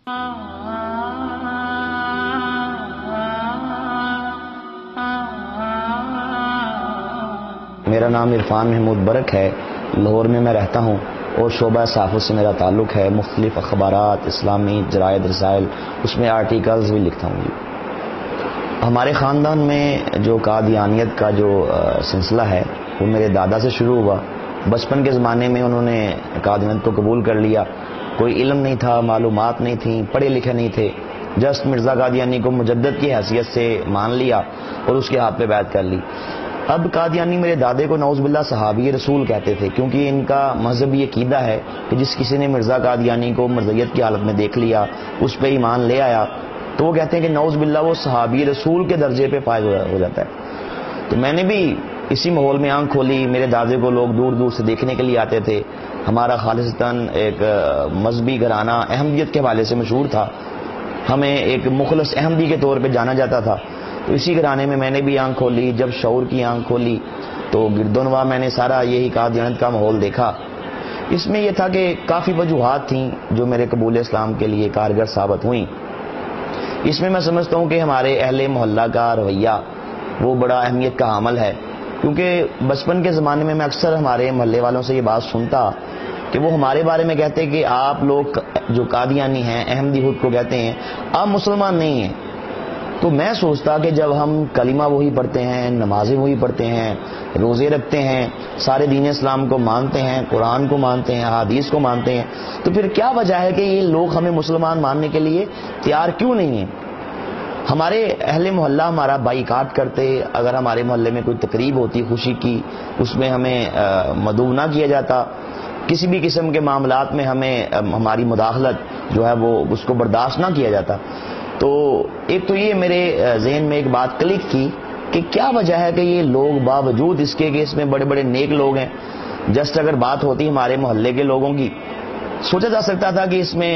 میرا نام عرفان محمود برک ہے، لاہور میں میں رہتا ہوں اور شعبہ صحافت سے میرا تعلق ہے۔ مختلف اخبارات، اسلامی جرائد، رسائل، اس میں آرٹیکلز بھی لکھتا ہوں۔ ہمارے خاندان میں جو قادیانیت کا جو سلسلہ ہے وہ میرے دادا سے شروع ہوا۔ بچپن کے زمانے میں انہوں نے قادیانیت کو قبول کر لیا، کوئی علم نہیں تھا، معلومات نہیں تھیں، پڑھے لکھے نہیں تھے، جسٹ مرزا قادیانی کو مجدد کی حیثیت سے مان لیا اور اس کے ہاتھ پہ بیعت کر لی۔ اب قادیانی میرے دادے کو نعوذ باللہ صحابی رسول کہتے تھے، کیونکہ ان کا مذہبی عقیدہ ہے کہ جس کسی نے مرزا قادیانی کو مرزیت کی حالت میں دیکھ لیا، اس پہ ایمان لے آیا، تو وہ کہتے ہیں کہ نعوذ باللہ وہ صحابی رسول کے درجے پہ فائز ہو جاتا ہے۔ تو میں نے بھی اسی ماحول میں آنکھ کھولی۔ میرے دادے کو لوگ دور دور سے دیکھنے کے لیے آتے تھے۔ ہمارا خالصتاً ایک مذہبی گھرانہ احمدیت کے حوالے سے مشہور تھا، ہمیں ایک مخلص احمدی کے طور پہ جانا جاتا تھا۔ تو اسی گھرانے میں نے بھی آنکھ کھولی۔ جب شعور کی آنکھ کھولی تو گردونوا میں نے سارا یہی قادیانیت کا ماحول دیکھا۔ اس میں یہ تھا کہ کافی وجوہات تھیں جو میرے قبول اسلام کے لیے کارگر ثابت ہوئیں۔ اس میں سمجھتا ہوں کہ ہمارے اہل محلہ کا رویہ وہ بڑا اہمیت کا حامل ہے، کیونکہ بچپن کے زمانے میں اکثر ہمارے محلے والوں سے یہ بات سنتا کہ وہ ہمارے بارے میں کہتے کہ آپ لوگ جو قادیانی ہیں، احمدی خود کو کہتے ہیں، آپ مسلمان نہیں ہیں۔ تو میں سوچتا کہ جب ہم کلمہ وہی پڑھتے ہیں، نمازیں وہی پڑھتے ہیں، روزے رکھتے ہیں، سارے دین اسلام کو مانتے ہیں، قرآن کو مانتے ہیں، احادیث کو مانتے ہیں، تو پھر کیا وجہ ہے کہ یہ لوگ ہمیں مسلمان ماننے کے لیے تیار کیوں نہیں ہیں؟ ہمارے اہل محلہ ہمارا بائیکاٹ کرتے، اگر ہمارے محلے میں کوئی تقریب ہوتی خوشی کی، اس میں ہمیں مدعو نہ کیا جاتا، کسی بھی قسم کے معاملات میں ہماری مداخلت جو ہے وہ اس کو برداشت نہ کیا جاتا۔ تو ایک تو یہ میرے ذہن میں ایک بات کلک کی کہ کیا وجہ ہے کہ یہ لوگ باوجود اس کے کہ اس میں بڑے بڑے نیک لوگ ہیں، جسٹ اگر بات ہوتی ہمارے محلے کے لوگوں کی، سوچا جا سکتا تھا کہ اس میں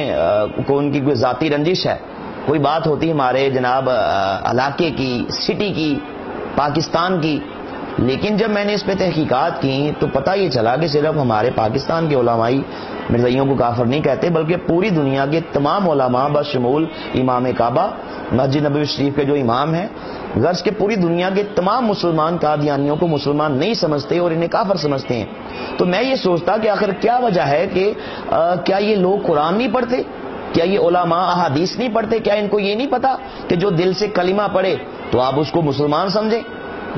ان کی کوئی ذاتی رنجش ہے، کوئی بات ہوتی ہمارے جناب علاقے کی، سٹی کی، پاکستان کی۔ لیکن جب میں نے اس پہ تحقیقات کی تو پتہ یہ چلا کہ صرف ہمارے پاکستان کے علمائی مرزائیوں کو کافر نہیں کہتے، بلکہ پوری دنیا کے تمام علماء بشمول امام کعبہ مسجد نبوی شریف کے جو امام ہیں، غرض کہ پوری دنیا کے تمام مسلمان قادیانیوں کو مسلمان نہیں سمجھتے اور انہیں کافر سمجھتے ہیں۔ تو میں یہ سوچتا کہ آخر کیا وجہ ہے کہ کیا یہ لوگ قرآن نہیں پڑھتے؟ کیا یہ علماء احادیث نہیں پڑھتے؟ کیا ان کو یہ نہیں پتا کہ جو دل سے کلمہ پڑھے تو آپ اس کو مسلمان سمجھیں؟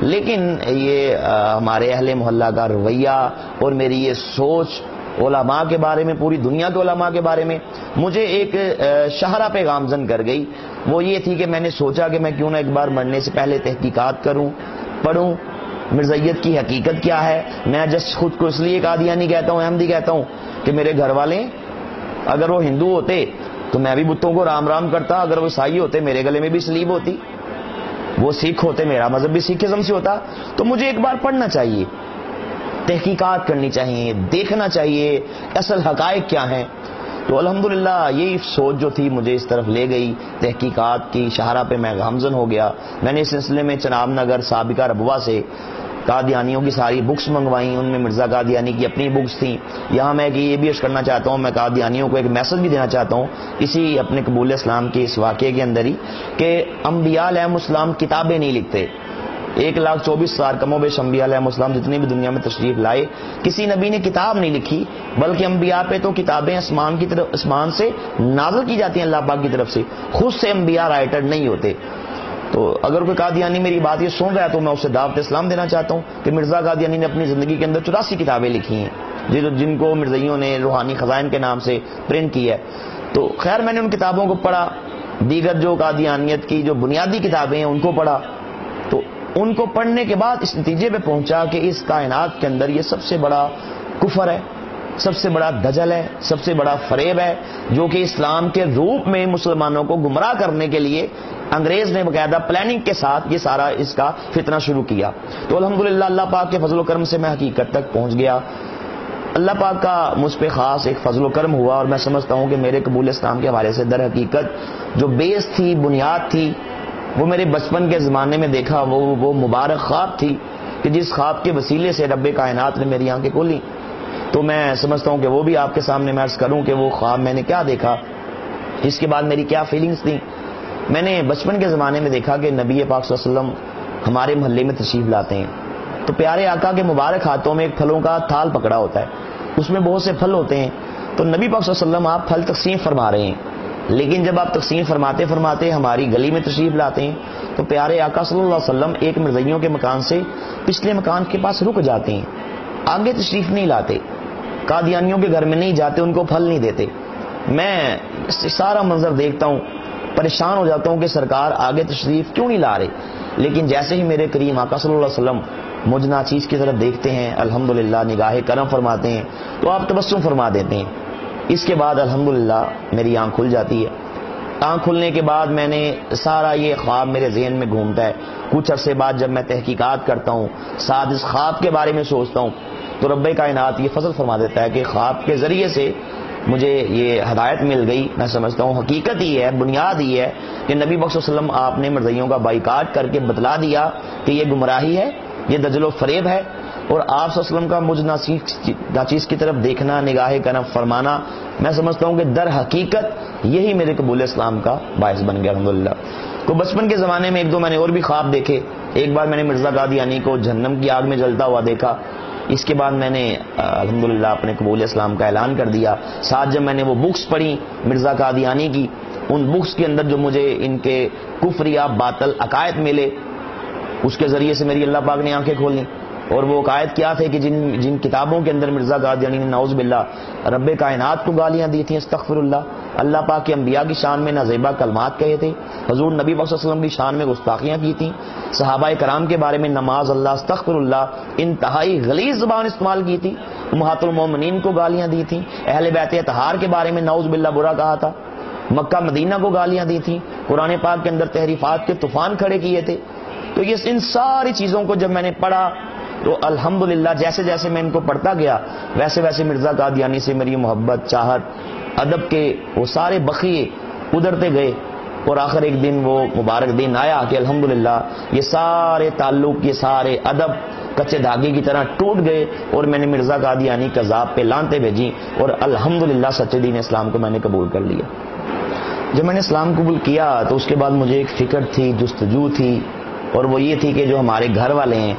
لیکن یہ ہمارے اہل محلہ کا رویہ اور میری یہ سوچ علماء کے بارے میں، پوری دنیا کے علماء کے بارے میں، مجھے ایک شاہراہ پہ گامزن کر گئی۔ وہ یہ تھی کہ میں نے سوچا کہ میں کیوں نہ ایک بار مرنے سے پہلے تحقیقات کروں، پڑھوں مرزائیت کی حقیقت کیا ہے۔ میں جسٹ خود کو اس لیے قادیانی کہتا ہوں، احمدی کہتا ہوں کہ میرے گھر والے اگر وہ ہندو ہوتے تو میں بھی بتوں کو رام رام کرتا، اگر وہ عیسائی ہوتے میرے گلے میں بھی سلیب ہوتی، وہ سکھ ہوتے میرا مذہب بھی سکھزم سے ہوتا۔ تو مجھے ایک بار پڑھنا چاہیے، تحقیقات کرنی چاہیے، دیکھنا چاہیے اصل حقائق کیا ہیں۔ تو الحمدللہ یہی سوچ جو تھی مجھے اس طرف لے گئی، تحقیقات کی شاہراہ پہ میں گامزن ہو گیا۔ میں نے اس سلسلے میں چناب نگر سابقہ ربوہ سے قادیانیوں کی ساری بکس منگوائیں، ان میں مرزا قادیانی کی اپنی بکس تھیں۔ یہاں میں یہ بھی عرض کرنا چاہتا ہوں، میں قادیانیوں کو ایک میسج بھی دینا چاہتا ہوں اسی اپنے قبول اسلام کے اس واقعے کے اندر ہی، کہ انبیاء علیہ السلام کتابیں نہیں لکھتے۔ 1,24,000 کم و بیش انبیاء علیہ السلام جتنے بھی دنیا میں تشریف لائے، کسی نبی نے کتاب نہیں لکھی، بلکہ انبیاء پہ تو کتابیں آسمان سے نازل کی جاتی ہیں اللہ پاک کی طرف سے، خود سے انبیاء رائٹر نہیں ہوتے۔ تو اگر کوئی قادیانی میری بات یہ سن رہا ہے تو میں اسے دعوت اسلام دینا چاہتا ہوں کہ مرزا قادیانی نے اپنی زندگی کے اندر 84 کتابیں لکھی ہیں، جن کو مرزائیوں نے روحانی خزائن کے نام سے پرنٹ کی ہے۔ تو خیر میں نے ان کتابوں کو پڑھا، دیگر جو قادیانیت کی جو بنیادی کتابیں ہیں ان کو پڑھا، تو ان کو پڑھنے کے بعد اس نتیجے پہ پہنچا کہ اس کائنات کے اندر یہ سب سے بڑا کفر ہے، سب سے بڑا دجل ہے، سب سے بڑا فریب ہے، جو کہ اسلام کے روپ میں مسلمانوں کو گمراہ کرنے کے لیے انگریز نے باقاعدہ پلاننگ کے ساتھ یہ سارا اس کا فتنہ شروع کیا۔ تو الحمدللہ اللہ پاک کے فضل و کرم سے میں حقیقت تک پہنچ گیا۔ اللہ پاک کا مجھ پہ خاص ایک فضل و کرم ہوا، اور میں سمجھتا ہوں کہ میرے قبول اسلام کے حوالے سے در حقیقت جو بیس تھی، بنیاد تھی، وہ میرے بچپن کے زمانے میں دیکھا وہ مبارک خواب تھی کہ جس خواب کے وسیلے سے رب کائنات نے میری آنکھیں کھولی۔ تو میں سمجھتا ہوں کہ وہ بھی آپ کے سامنے میں عرض کروں کہ وہ خواب میں نے کیا دیکھا۔ اس کے بعد میری کیا فیلنگز تھیں. میں نے بچپن کے زمانے میں دیکھا کہ نبی پاک صلی اللہ علیہ وسلم ہمارے محلے میں تشریف لاتے ہیں تو پیارے آقا کے مبارک ہاتھوں میں ایک پھلوں کا تھال پکڑا ہوتا ہے, اس میں بہت سے پھل ہوتے ہیں. تو نبی پاک صلی اللہ علیہ وسلم آپ پھل تقسیم فرما رہے ہیں, لیکن جب آپ تقسیم فرماتے فرماتے ہماری گلی میں تشریف لاتے ہیں تو پیارے آقا صلی اللہ علیہ وسلم ایک مرزائیوں کے مکان سے پچھلے مکان کے پاس رک جاتے ہیں, آگے تشریف نہیں لاتے, قادیانیوں کے گھر میں نہیں جاتے, ان کو پھل نہیں دیتے. میں سارا منظر دیکھتا ہوں, پریشان ہو جاتا ہوں کہ سرکار آگے تشریف کیوں نہیں لا رہے. لیکن جیسے ہی میرے کریم آقا صلی اللہ علیہ وسلم مجھ ناچیز کی طرف دیکھتے ہیں, الحمدللہ نگاہ کرم فرماتے ہیں تو آپ تبسم فرما دیتے ہیں. اس کے بعد الحمدللہ میری آنکھ کھل جاتی ہے. آنکھ کھلنے کے بعد میں نے سارا یہ خواب میرے ذہن میں گھومتا ہے. کچھ عرصے بعد جب میں تحقیقات کرتا ہوں, ساتھ اس خواب کے بارے میں سوچتا ہوں, تو رب کائنات یہ فضل فرما دیتا ہے کہ خواب کے ذریعے سے مجھے یہ ہدایت مل گئی. میں سمجھتا ہوں حقیقت ہی ہے, بنیاد ہی ہے کہ نبی صلی اللہ علیہ وسلم آپ نے مرزائیوں کا بائیکاٹ کر کے بتلا دیا کہ یہ گمراہی ہے, یہ دجل و فریب ہے, اور آپ صلی اللہ علیہ وسلم کا مجھ ناچیز کی طرف دیکھنا, نگاہ کرم فرمانا, میں سمجھتا ہوں کہ در حقیقت یہی میرے قبول اسلام کا باعث بن گیا الحمدللہ. تو بچپن کے زمانے میں ایک دو میں نے اور بھی خواب دیکھے. ایک بار میں نے مرزا قادیانی کو جہنم کی آگ میں جلتا ہوا دیکھا. اس کے بعد میں نے الحمدللہ اپنے قبول اسلام کا اعلان کر دیا. ساتھ جب میں نے وہ بکس پڑھی مرزا قادیانی کی, ان بکس کے اندر جو مجھے ان کے کفر یا باطل عقائد ملے, اس کے ذریعے سے میری اللہ پاک نے آنکھیں کھول لیں. اور وہ عقائد کیا تھے کہ جن کتابوں کے اندر مرزا قادیانی نے نعوذ باللہ رب کائنات کو گالیاں دی تھیں, استغفر اللہ, اللہ پاک کے انبیاء کی شان میں نازیبا کلمات کہے تھے, حضور نبی پاک صلی اللہ علیہ وسلم کی شان میں گستاخیاں کی تھیں, صحابہ کرام کے بارے میں نماز اللہ, استغفر اللہ, انتہائی غلیظ زبان استعمال کی تھی, امہات المومنین کو گالیاں دی تھیں, اہل بیت اطہار کے بارے میں نعوذ باللہ برا کہا تھا, مکہ مدینہ کو گالیاں دی تھیں, قرآن پاک کے اندر تحریفات کے طوفان کھڑے کیے تھے. تو یہ ان ساری چیزوں کو جب میں نے پڑھا تو الحمدللہ جیسے جیسے میں ان کو پڑھتا گیا ویسے ویسے مرزا قادیانی سے میری محبت, چاہت, ادب کے وہ سارے بخیے ادھرتے گئے. اور آخر ایک دن وہ مبارک دن آیا کہ الحمدللہ یہ سارے تعلق, یہ سارے ادب کچے دھاگے کی طرح ٹوٹ گئے اور میں نے مرزا قادیانی کذاب پہ لانتے بھیجی اور الحمدللہ سچے دین اسلام کو میں نے قبول کر لیا. جب میں نے اسلام قبول کیا تو اس کے بعد مجھے ایک فکر تھی, جستجو تھی, اور وہ یہ تھی کہ جو ہمارے گھر والے ہیں,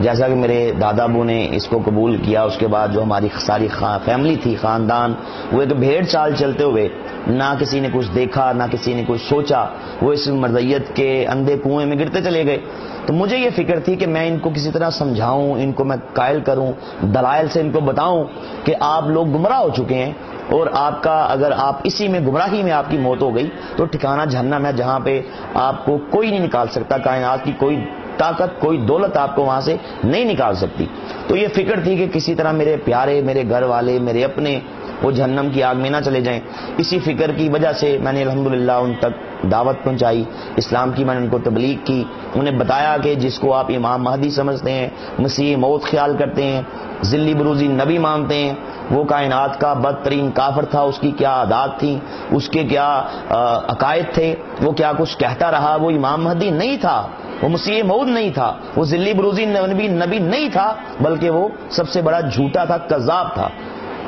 جیسا کہ میرے دادا ابو نے اس کو قبول کیا, اس کے بعد جو ہماری ساری فیملی تھی, خاندان, وہ ایک بھیڑ چال چلتے ہوئے, نہ کسی نے کچھ دیکھا نہ کسی نے کچھ سوچا, وہ اس مرضیت کے اندھے کنویں میں گرتے چلے گئے. تو مجھے یہ فکر تھی کہ میں ان کو کسی طرح سمجھاؤں, ان کو میں قائل کروں, دلائل سے ان کو بتاؤں کہ آپ لوگ گمراہ ہو چکے ہیں, اور آپ کا اگر آپ اسی میں گمراہی میں آپ کی موت ہو گئی تو ٹھکانہ جہنم ہے, جہاں پہ آپ کو کوئی نہیں نکال سکتا, کائنات کی کوئی طاقت, کوئی دولت آپ کو وہاں سے نہیں نکال سکتی. تو یہ فکر تھی کہ کسی طرح میرے پیارے, میرے گھر والے, میرے اپنے وہ جہنم کی آگ میں نہ چلے جائیں. اسی فکر کی وجہ سے میں نے الحمدللہ ان تک دعوت پہنچائی, اسلام کی میں نے ان کو تبلیغ کی, انہیں بتایا کہ جس کو آپ امام مہدی سمجھتے ہیں, مسیح موت خیال کرتے ہیں, ذلی بروزی نبی مانتے ہیں, وہ کائنات کا بدترین کافر تھا, اس کی کیا عادات تھیں, اس کے کیا عقائد تھے, وہ کیا کچھ کہتا رہا, وہ امام مہدی نہیں تھا, وہ مسیح موعود نہیں تھا, وہ ذلی بروزی نبی نہیں تھا, بلکہ وہ سب سے بڑا جھوٹا تھا, کذاب تھا.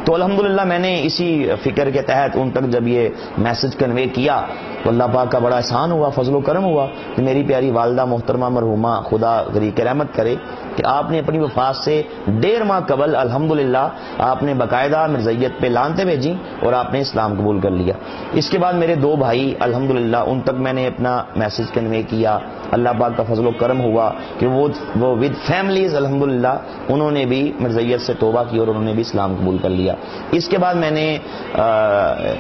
تو الحمدللہ میں نے اسی فکر کے تحت ان تک جب یہ میسج کنوے کیا تو اللہ پاک کا بڑا احسان ہوا, فضل و کرم ہوا کہ میری پیاری والدہ محترمہ مرحومہ, خدا غریق رحمت کرے, کہ آپ نے اپنی وفات سے 1.5 ماہ قبل الحمدللہ آپ نے باقاعدہ مرزیت پہ لانتے بھیجی اور آپ نے اسلام قبول کر لیا. اس کے بعد میرے 2 بھائی الحمدللہ ان تک میں نے اپنا میسج کنوے کیا. اللہ پاک کا فضل و کرم ہوا کہ وہ ود فیملیز الحمدللہ انہوں نے بھی مرزیت سے توبہ کی اور انہوں نے بھی اسلام قبول کر لیا. اس کے بعد میں نے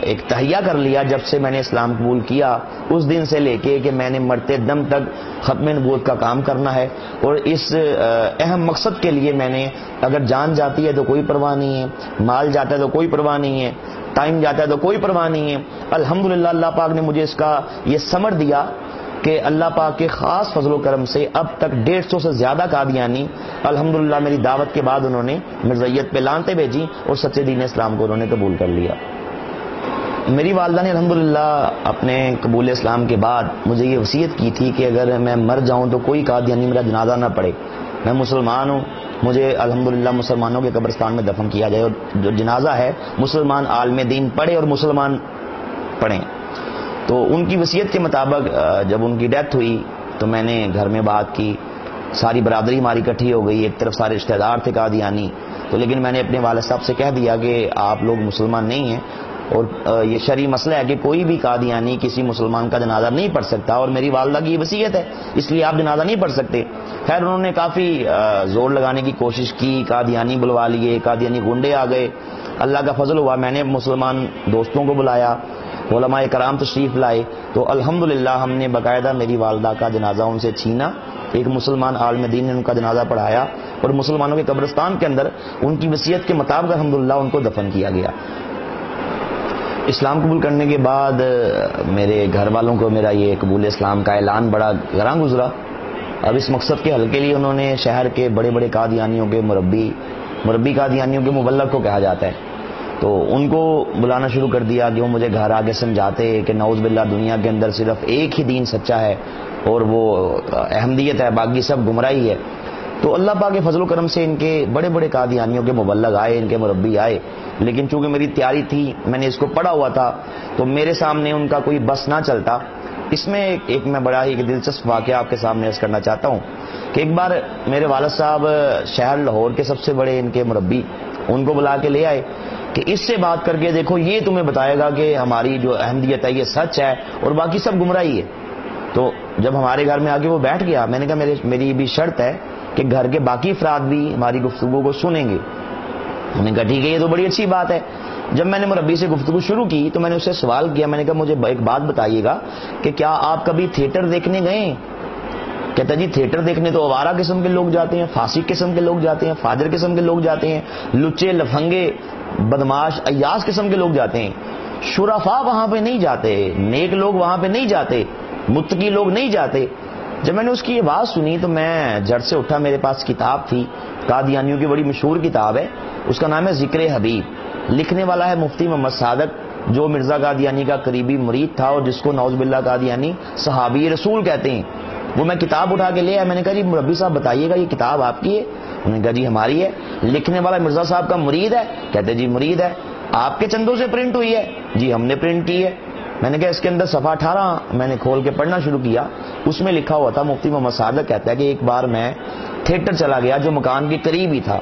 ایک تہیہ کر لیا, جب سے میں نے اسلام قبول کیا اس دن سے لے کے کہ میں نے مرتے دم تک ختم نبوت کا کام کرنا ہے, اور اس اہم مقصد کے لیے میں نے, اگر جان جاتی ہے تو کوئی پرواہ نہیں ہے, مال جاتا ہے تو کوئی پرواہ نہیں ہے, ٹائم جاتا ہے تو کوئی پرواہ نہیں ہے. الحمدللہ اللہ پاک نے مجھے اس کا یہ ثمر دیا کہ اللہ پاک کے خاص فضل و کرم سے اب تک 150 سے زیادہ قادیانی الحمدللہ میری دعوت کے بعد انہوں نے مرزیت پہ لانتے بھیجی اور سچے دین اسلام کو انہوں نے قبول کر لیا. میری والدہ نے الحمدللہ اپنے قبول اسلام کے بعد مجھے یہ وصیت کی تھی کہ اگر میں مر جاؤں تو کوئی قادیانی میرا جنازہ نہ پڑھے. میں مسلمان ہوں, مجھے الحمدللہ مسلمانوں کے قبرستان میں دفن کیا جائے, اور جو جنازہ ہے مسلمان عالم دین پڑھے اور مسلمان پڑھیں. تو ان کی وصیت کے مطابق جب ان کی ڈیتھ ہوئی تو میں نے گھر میں بات کی، ساری برادری ہماری اکٹھی ہو گئی، ایک طرف سارے رشتہ دار تھے قادیانی، تو لیکن میں نے اپنے والد صاحب سے کہہ دیا کہ آپ لوگ مسلمان نہیں ہیں اور یہ شرعی مسئلہ ہے کہ کوئی بھی قادیانی کسی مسلمان کا جنازہ نہیں پڑھ سکتا، اور میری والدہ کی یہ وصیت ہے اس لیے آپ جنازہ نہیں پڑھ سکتے۔ خیر انہوں نے کافی زور لگانے کی کوشش کی، قادیانی بلوا لیے، قادیانی گنڈے آ گئے، اللہ کا فضل ہوا میں نے مسلمان دوستوں کو بلایا، علماء کرام تشریف لائے، تو الحمدللہ ہم نے باقاعدہ میری والدہ کا جنازہ ان سے چھینا، ایک مسلمان عالم دین نے ان کا جنازہ پڑھایا اور مسلمانوں کے قبرستان کے اندر ان کی وصیت کے مطابق الحمدللہ ان کو دفن کیا گیا۔ اسلام قبول کرنے کے بعد میرے گھر والوں کو میرا یہ قبول اسلام کا اعلان بڑا گراں گزرا۔ اب اس مقصد کے حل کے لیے انہوں نے شہر کے بڑے بڑے قادیانیوں کے مربی قادیانیوں کے مبلغ کو کہا جاتا ہے، تو ان کو بلانا شروع کر دیا کہ وہ مجھے گھر آ کے سمجھاتے کہ نعوذ باللہ دنیا کے اندر صرف ایک ہی دین سچا ہے اور وہ احمدیت ہے، باقی سب گمراہی ہے۔ تو اللہ پاک کے فضل و کرم سے ان کے بڑے بڑے قادیانیوں کے مبلغ آئے، ان کے مربی آئے، لیکن چونکہ میری تیاری تھی، میں نے اس کو پڑھا ہوا تھا، تو میرے سامنے ان کا کوئی بس نہ چلتا۔ اس میں ایک میں بڑا ہی دلچسپ واقعہ آپ کے سامنے عرض کرنا چاہتا ہوں کہ ایک بار میرے والد صاحب شہر لاہور کے سب سے بڑے ان کے مربی ان کو بلا کے لے آئے کہ اس سے بات کر کے دیکھو یہ تمہیں بتائے گا کہ ہماری جو احمدیت ہے یہ سچ ہے اور باقی سب گمراہی ہے۔ تو جب ہمارے گھر میں آ کے وہ بیٹھ گیا، میں نے کہا میری بھی شرط ہے کہ گھر کے باقی افراد بھی ہماری گفتگو کو سنیں گے۔ انہوں نے کہا ٹھیک ہے، یہ تو بڑی اچھی بات ہے۔ جب میں نے مربی سے گفتگو شروع کی تو میں نے اس سے سوال کیا، میں نے کہا مجھے ایک بات بتائیے گا کہ کیا آپ کبھی تھیٹر دیکھنے گئے ہیں؟ کہتا جی تھیٹر دیکھنے تو آوارہ قسم کے لوگ جاتے ہیں، فاسق قسم کے لوگ جاتے ہیں، فاجر قسم کے لوگ جاتے ہیں، لچے لفنگے بدماش ایاز قسم کے لوگ جاتے ہیں، شرفا وہاں پہ نہیں جاتے، نیک لوگ وہاں پہ نہیں جاتے، متقی لوگ نہیں جاتے۔ جب میں نے اس کی یہ بات سنی تو میں جڑ سے اٹھا، میرے پاس کتاب تھی، قادیانیوں کی بڑی مشہور کتاب ہے، اس کا نام ہے ذکر حبیب، لکھنے والا ہے مفتی محمد صادق جو مرزا قادیانی کا قریبی مرید تھا اور جس کو نعوذ باللہ قادیانی صحابی رسول کہتے ہیں۔ وہ میں کتاب اٹھا کے لے آیا، میں نے کہا جی مربی صاحب بتائیے گا یہ کتاب آپ کی ہے؟ انہوں نے کہا جی ہماری ہے۔ لکھنے والا مرزا صاحب کا مرید ہے؟ کہتے جی مرید ہے۔ آپ کے چندوں سے پرنٹ ہوئی ہے؟ جی ہم نے پرنٹ کی ہے۔ میں نے کہا اس کے اندر صفحہ 18 میں نے کھول کے پڑھنا شروع کیا، اس میں لکھا ہوا تھا، مفتی محمد صادق کہتا ہے کہ ایک بار میں تھیٹر چلا گیا جو مکان کے قریب ہی تھا،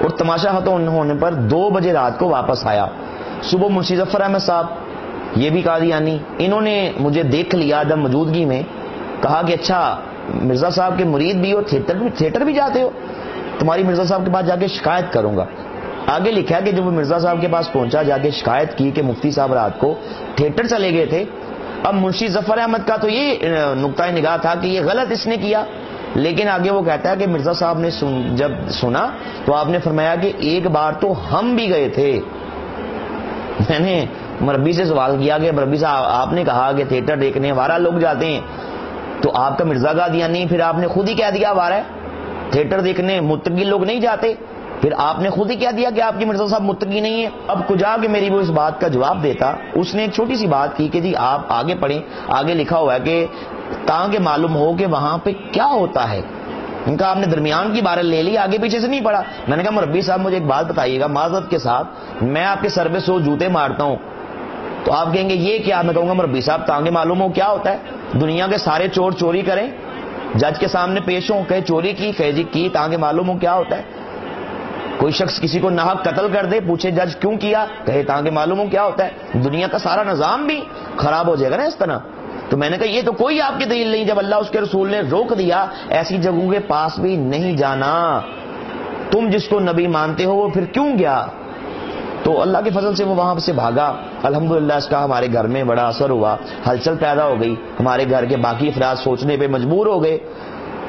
اور تماشا ختم ہونے پر 2 بجے رات کو واپس آیا۔ صبح منشی ظفر احمد صاحب یہ بھی قادیانی، انہوں نے مجھے دیکھ لیا جب موجودگی میں، کہا کہ اچھا مرزا صاحب کے مرید بھی ہو، تھیٹر بھی جاتے ہو، تمہاری مرزا صاحب کے پاس جا کے شکایت کروں گا۔ آگے لکھا کہ جب وہ مرزا صاحب کے پاس پہنچا، جا کے شکایت کی کہ مفتی صاحب رات کو تھیٹر چلے گئے تھے۔ اب منشی ظفر احمد کا تو یہ نقطۂ نگاہ تھا کہ یہ غلط اس نے کیا، لیکن آگے وہ کہتا ہے کہ مرزا صاحب نے جب سنا تو آپ نے فرمایا کہ ایک بار تو ہم بھی گئے تھے۔ میں نے مربی سے سوال کیا کہ مربی صاحب آپ نے کہا کہ تھیٹر دیکھنے آوارہ لوگ جاتے ہیں، تو آپ کا مرزا قادیانی پھر آپ نے خود ہی کہہ دیا آوارہ ہے، تھیٹر دیکھنے متقی لوگ نہیں جاتے، پھر آپ نے خود ہی کہہ دیا کہ آپ کی مرزا صاحب متقی نہیں ہے۔ اب کجا کہ میری وہ اس بات کا جواب دیتا، اس نے ایک چھوٹی سی بات کی کہ جی آپ آگے پڑھیں، آگے لکھا ہوا ہے کہ تاکہ معلوم ہو کہ وہاں پہ کیا ہوتا ہے۔ ان کا آپ نے درمیان کی بارہ لے لی، آگے پیچھے سے نہیں پڑھا۔ میں نے کہا مربی صاحب مجھے ایک بات بتائیے گا معذرت کے ساتھ، میں آپ کے سر پہ 100 جوتے مارتا ہوں تو آپ کہیں گے یہ کیا؟ میں کہوں گا مربی صاحب تاکہ معلوم ہو کیا ہوتا ہے، دنیا کے سارے چور چوری کریں، جج کے سامنے پیش ہوں، کہیں چوری کی، کہیں جی کی، تاکہ معلوم ہو کیا ہوتا ہے۔ کوئی شخص کسی کو ناحق قتل کر دے، پوچھے جج کیوں کیا، کہے تاکہ معلوم ہو کیا ہوتا ہے۔ دنیا کا سارا نظام بھی خراب ہو جائے گا نا اس طرح۔ تو میں نے کہا یہ تو کوئی آپ کی دلیل نہیں، جب اللہ اس کے رسول نے روک دیا ایسی جگہوں کے پاس بھی نہیں جانا، تم جس کو نبی مانتے ہو وہ پھر کیوں گیا؟ تو اللہ کے فضل سے وہ وہاں سے بھاگا۔ الحمدللہ اس کا ہمارے گھر میں بڑا اثر ہوا، ہلچل پیدا ہو گئی، ہمارے گھر کے باقی افراد سوچنے پہ مجبور ہو گئے۔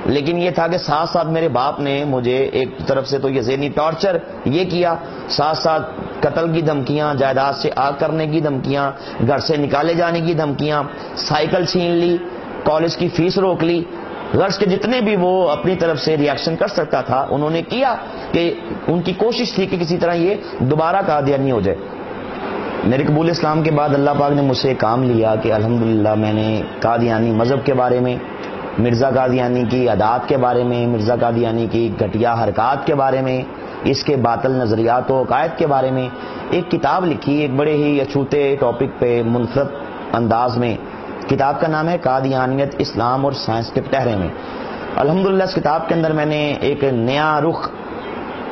لیکن یہ تھا کہ ساتھ ساتھ میرے باپ نے مجھے ایک طرف سے تو یہ ذہنی ٹارچر یہ کیا، ساتھ ساتھ قتل کی دھمکیاں، جائیداد سے آگ کرنے کی دھمکیاں، گھر سے نکالے جانے کی دھمکیاں، سائیکل چھین لی، کالج کی فیس روک لی، غرض کے جتنے بھی وہ اپنی طرف سے ری ایکشن کر سکتا تھا انہوں نے کیا، کہ ان کی کوشش تھی کہ کسی طرح یہ دوبارہ قادیانی ہو جائے۔ میرے قبول اسلام کے بعد اللہ پاک نے مجھ سے کام لیا کہ الحمدللہ میں نے قادیانی مذہب کے بارے میں، مرزا قادیانی کی عادات کے بارے میں، مرزا قادیانی کی گھٹیا حرکات کے بارے میں، اس کے باطل نظریات و عقائد کے بارے میں ایک کتاب لکھی، ایک بڑے ہی اچھوتے ٹاپک پہ منفرد انداز میں. کتاب کا نام ہے قادیانیت، اسلام اور سائنس کے پٹہرے میں. الحمدللہ اس کتاب کے اندر میں نے ایک نیا رخ،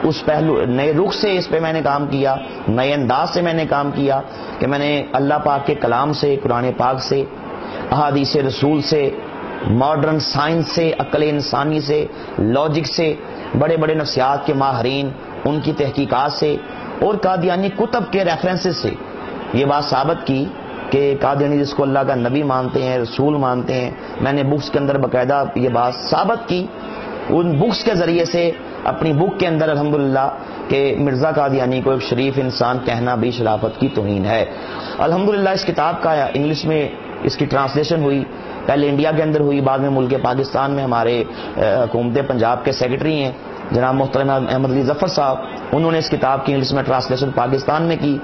اس پہلو نئے رخ سے اس پہ میں نے کام کیا، نئے انداز سے میں نے کام کیا کہ میں نے اللہ پاک کے کلام سے، قرآن پاک سے، احادیث رسول سے، ماڈرن سائنس سے، عقل انسانی سے، لاجک سے، بڑے بڑے نفسیات کے ماہرین ان کی تحقیقات سے اور قادیانی کتب کے ریفرنسز سے یہ بات ثابت کی کہ قادیانی جس کو اللہ کا نبی مانتے ہیں، رسول مانتے ہیں، میں نے بکس کے اندر باقاعدہ یہ بات ثابت کی ان بکس کے ذریعے سے، اپنی بک کے اندر الحمدللہ، کہ مرزا قادیانی کو ایک شریف انسان کہنا بھی شرافت کی توہین ہے. الحمدللہ اس کتاب کا انگلش میں اس کی ٹرانسلیشن ہوئی، پہلے انڈیا کے اندر ہوئی، بعد میں ملک پاکستان میں ہمارے حکومت پنجاب کے سیکرٹری ہیں جناب محترم احمد علی ظفر صاحب، انہوں نے اس کتاب کی انگلش میں ٹرانسلیشن پاکستان میں کی،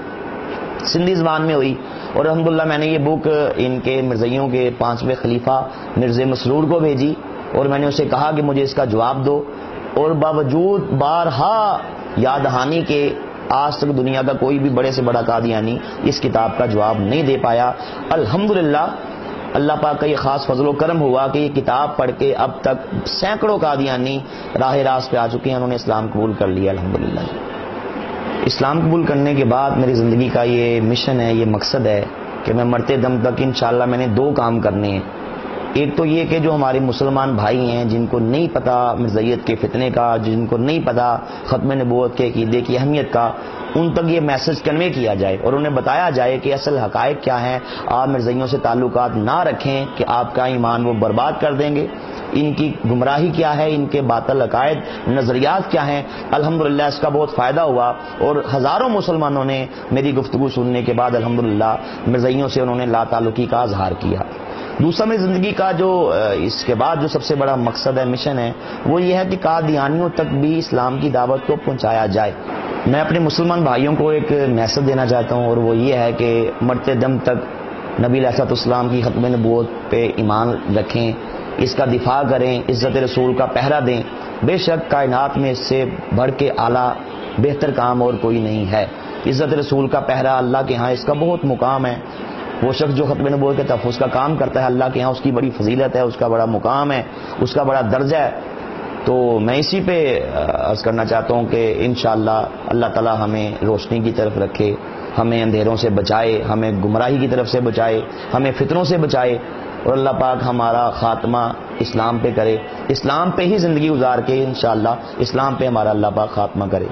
سندھی زبان میں ہوئی. اور الحمدللہ میں نے یہ بک ان کے مرزائیوں کے 5ویں خلیفہ مرزا مسرور کو بھیجی اور میں نے اسے کہا کہ مجھے اس کا جواب دو، اور باوجود بارہا یاد دہانی کے آج تک دنیا کا کوئی بھی بڑے سے بڑا قادیانی اس کتاب کا جواب نہیں دے پایا. الحمدللہ اللہ پاک کا یہ خاص فضل و کرم ہوا کہ یہ کتاب پڑھ کے اب تک سینکڑوں قادیانی راہ راست پہ آ چکے ہیں، انہوں نے اسلام قبول کر لیا الحمدللہ. اسلام قبول کرنے کے بعد میری زندگی کا یہ مشن ہے، یہ مقصد ہے کہ میں مرتے دم تک انشاءاللہ میں نے 2 کام کرنے ہیں. ایک تو یہ کہ جو ہمارے مسلمان بھائی ہیں جن کو نہیں پتا مرزائیت کے فتنے کا، جن کو نہیں پتا ختم نبوت کے عقیدے کی اہمیت کا، ان تک یہ میسج کنوے کیا جائے اور انہیں بتایا جائے کہ اصل حقائق کیا ہیں. آپ مرزائیوں سے تعلقات نہ رکھیں کہ آپ کا ایمان وہ برباد کر دیں گے، ان کی گمراہی کیا ہے، ان کے باطل عقائد نظریات کیا ہیں. الحمدللہ اس کا بہت فائدہ ہوا اور ہزاروں مسلمانوں نے میری گفتگو سننے کے بعد الحمدللہ مرزائیوں سے انہوں نے لا تعلقی کا اظہار کیا. دوسرا میری زندگی کا جو اس کے بعد جو سب سے بڑا مقصد ہے، مشن ہے، وہ یہ ہے کہ قادیانیوں تک بھی اسلام کی دعوت کو پہنچایا جائے. میں اپنے مسلمان بھائیوں کو ایک میسج دینا چاہتا ہوں اور وہ یہ ہے کہ مرتے دم تک نبی علیہ السلام کی ختم نبوت پہ ایمان رکھیں، اس کا دفاع کریں، عزت رسول کا پہرا دیں. بے شک کائنات میں اس سے بڑھ کے اعلیٰ بہتر کام اور کوئی نہیں ہے. عزت رسول کا پہرا اللہ کے ہاں اس کا بہت مقام ہے. وہ شخص جو ختم نبوت کے تحفظ کا کام کرتا ہے اللہ کے ہاں اس کی بڑی فضیلت ہے، اس کا بڑا مقام ہے، اس کا بڑا درجہ ہے. تو میں اسی پہ عرض کرنا چاہتا ہوں کہ انشاءاللہ اللہ تعالی ہمیں روشنی کی طرف رکھے، ہمیں اندھیروں سے بچائے، ہمیں گمراہی کی طرف سے بچائے، ہمیں فتنوں سے بچائے، اور اللہ پاک ہمارا خاتمہ اسلام پہ کرے، اسلام پہ ہی زندگی گزار کے انشاءاللہ اسلام پہ ہمارا اللہ پاک خاتمہ کرے.